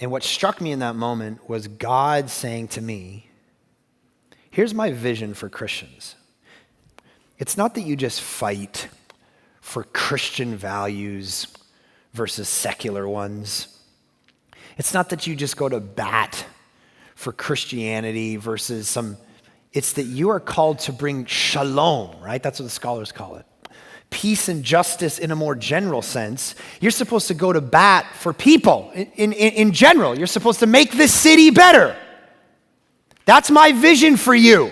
And what struck me in that moment was God saying to me, here's my vision for Christians. It's not that you just fight for Christian values versus secular ones. It's not that you just go to bat for Christianity versus it's that you are called to bring shalom, right? That's what the scholars call it. Peace and justice in a more general sense. You're supposed to go to bat for people in general. You're supposed to make this city better. That's my vision for you.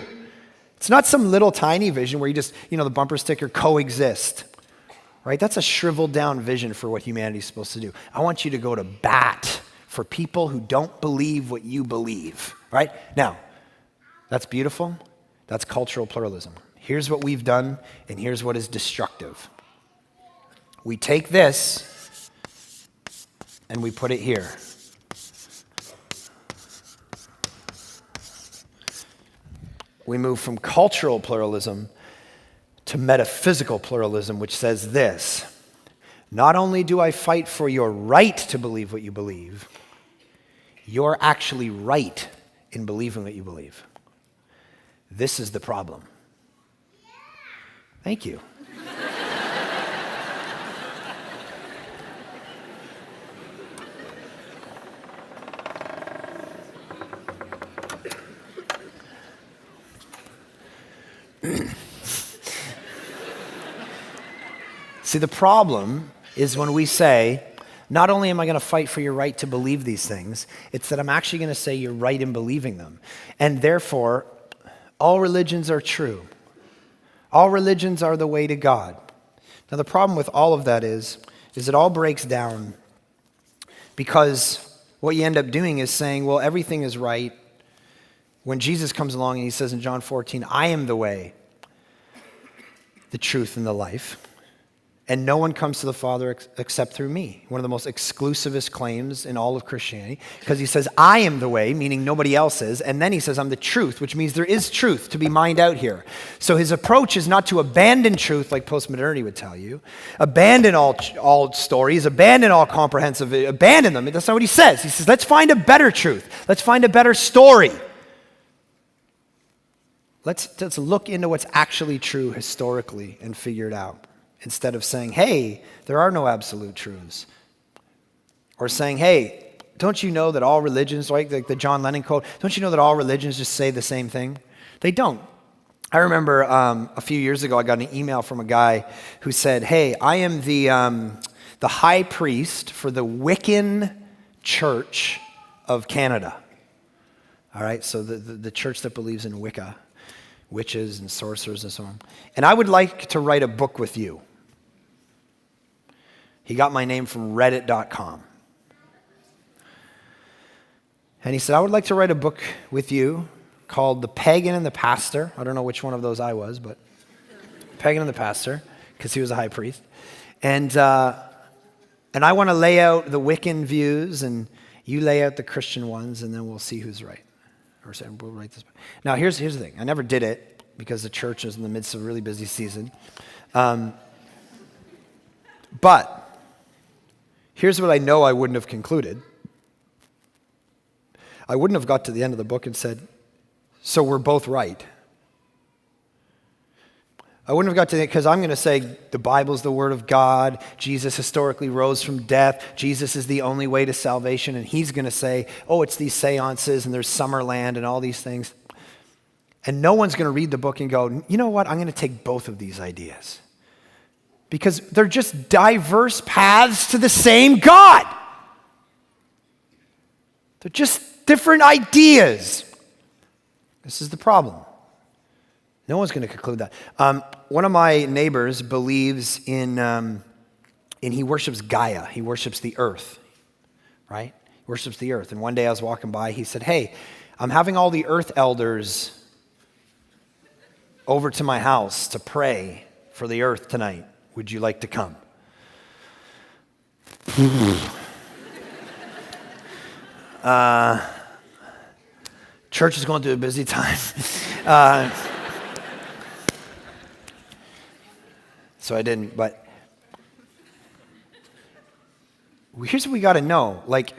It's not some little tiny vision where you just, the bumper sticker, coexist, right? That's a shriveled down vision for what humanity is supposed to do. I want you to go to bat for people who don't believe what you believe, right? Now, that's beautiful. That's cultural pluralism. Here's what we've done, and here's what is destructive. We take this, and we put it here. We move from cultural pluralism to metaphysical pluralism, which says this: not only do I fight for your right to believe what you believe, you're actually right in believing what you believe. This is the problem. Thank you. See, the problem is when we say, not only am I going to fight for your right to believe these things, it's that I'm actually going to say you're right in believing them. And therefore, all religions are true. All religions are the way to God. Now, the problem with all of that is it all breaks down because what you end up doing is saying, well, everything is right. When Jesus comes along and he says in John 14, I am the way, the truth, and the life. And no one comes to the Father except through me. One of the most exclusivist claims in all of Christianity, because he says, I am the way, meaning nobody else is. And then he says, I'm the truth, which means there is truth to be mined out here. So his approach is not to abandon truth like postmodernity would tell you, abandon all stories, abandon all comprehensive, abandon them. That's not what he says. He says, let's find a better truth. Let's find a better story. Let's look into what's actually true historically and figure it out. Instead of saying, hey, there are no absolute truths. Or saying, hey, don't you know that all religions, like the John Lennon quote, don't you know that all religions just say the same thing? They don't. I remember a few years ago, I got an email from a guy who said, hey, I am the high priest for the Wiccan Church of Canada. All right, so the church that believes in Wicca, witches and sorcerers and so on. And I would like to write a book with you. He got my name from reddit.com. And he said, I would like to write a book with you called The Pagan and the Pastor. I don't know which one of those I was, but Pagan and the Pastor, because he was a high priest. And I want to lay out the Wiccan views, and you lay out the Christian ones, and then we'll see who's right. Or say, we'll write this book. Now, here's the thing. I never did it because the church is in the midst of a really busy season. But here's what I know I wouldn't have concluded. I wouldn't have got to the end of the book and said, so we're both right. I wouldn't have got to it because I'm going to say the Bible's the Word of God. Jesus historically rose from death. Jesus is the only way to salvation. And he's going to say, oh, it's these seances and there's Summerland and all these things. And no one's going to read the book and go, you know what? I'm going to take both of these ideas. Because they're just diverse paths to the same God. They're just different ideas. This is the problem. No one's going to conclude that. One of my neighbors believes in he worships Gaia. He worships the earth, right? He worships the earth. And one day I was walking by, he said, hey, I'm having all the earth elders over to my house to pray for the earth tonight. Would you like to come? Church is going through a busy time. So I didn't, but here's what we got to know. Like,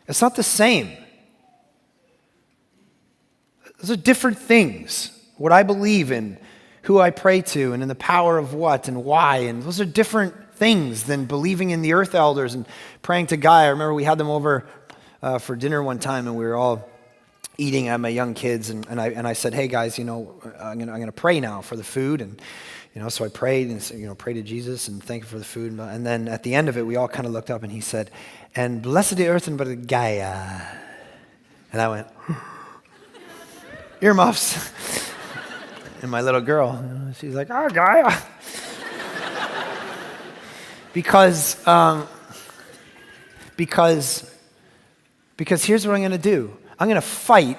It's not the same. Those are different things. What I believe in, who I pray to, and in the power of what and why. And those are different things than believing in the earth elders and praying to Guy. I remember we had them over for dinner one time, and we were all eating. I had my young kids, and I said, hey guys, I'm gonna pray now for the food. And so I prayed and pray to Jesus and thank you for the food. And then at the end of it, we all kind of looked up, and he said, and blessed the earth and but Gaia. And I went, earmuffs. And my little girl, she's like, oh, Gaia. Because here's what I'm going to do. I'm going to fight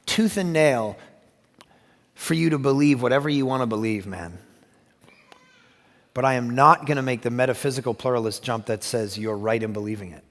tooth and nail for you to believe whatever you want to believe, man. But I am not going to make the metaphysical pluralist jump that says you're right in believing it.